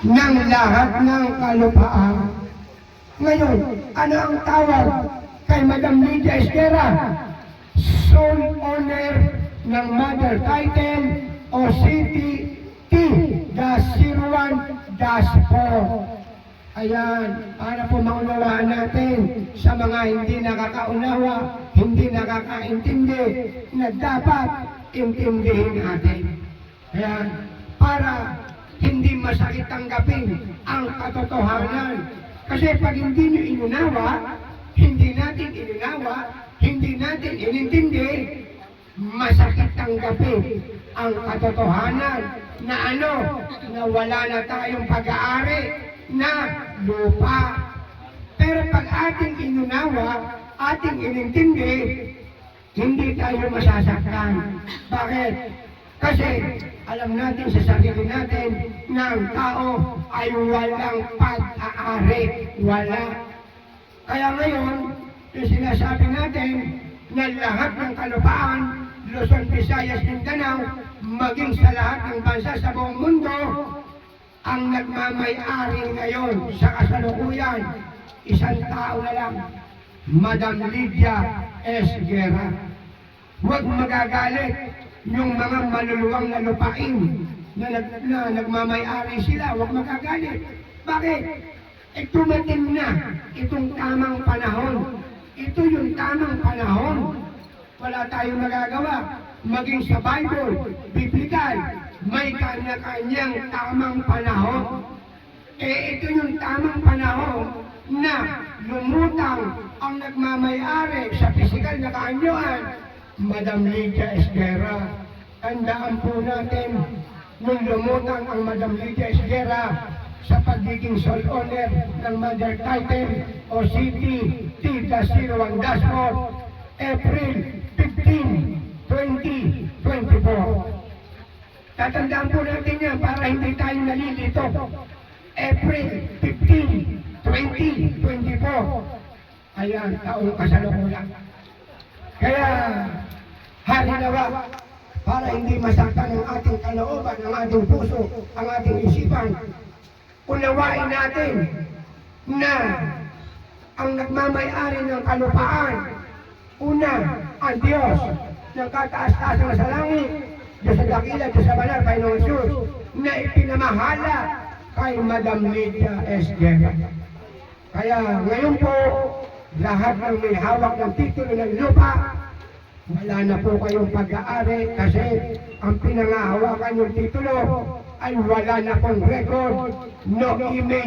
ng lahat ng kalupaan. Ngayon, ano ang tawag kay Madam Lydia Esguerra? Sole owner ng mother title o CPT-01-4. Ayan, para po maunawaan natin sa mga hindi nakakaunawa, hindi nakakaintindi, na dapat intindihin natin. Ayan, para hindi masakit tanggapin ang katotohanan. Kasi pag hindi nyo inunawa, hindi natin inunawa, hindi natin inintindi, masakit tanggapin ang katotohanan na na wala na tayong pag-aari na lupa. Pero pag ating inunawa, ating inintindi, hindi tayo masasaktan. Bakit? Kasi alam natin sa sarili natin na ang tao ay walang pag-aari. Wala. Kaya ngayon, yung sinasabi natin na lahat ng kalupaan, Luzon, Visayas, Mindanao, maging sa lahat ng bansa sa buong mundo, ang nagmamay-ari ngayon sa kasalukuyan, isang tao na lang, Madam Lydia Esguerra. Huwag magagalit yung mga maluluwang na lupain na nagmamay-ari sila, huwag magagalit. Bakit? Dumating na itong tamang panahon. Ito yung tamang panahon. Wala tayong magagawa. Maging sa Bible, Biblical, may kanya-kanyang tamang panahon. Ito yung tamang panahon na lumutang ang nagmamay-ari sa pisikal na kaanyuan, Madam Lydia Esguerra. Tandaan po natin, nung lumutang ang Madam Lydia Esguerra sa pagiging sole owner ng mother title o CPT-01-4, April 15, 2024. Tatandaan po natin yan para hindi tayo nalilito. April 15, 2024. Ayan, taong kasalukuyan. Kaya, hari nawa, para hindi masaktan ang ating kalooban, ang ating puso, ang ating isipan, unawain natin na ang nagmamay-ari ng kalupaan, una, ang Diyos ng kataas-taas sa langit, Diyos sa dakila, Diyos sa banal, Panginoong Diyos, na ipinamahala kay Madam Lydia Esguerra. Kaya ngayon po, lahat ng may hawak ng titulo ng lupa, wala na po kayong pag-aari kasi ang pinangahawakan yung titulo ay wala na pong record, no email.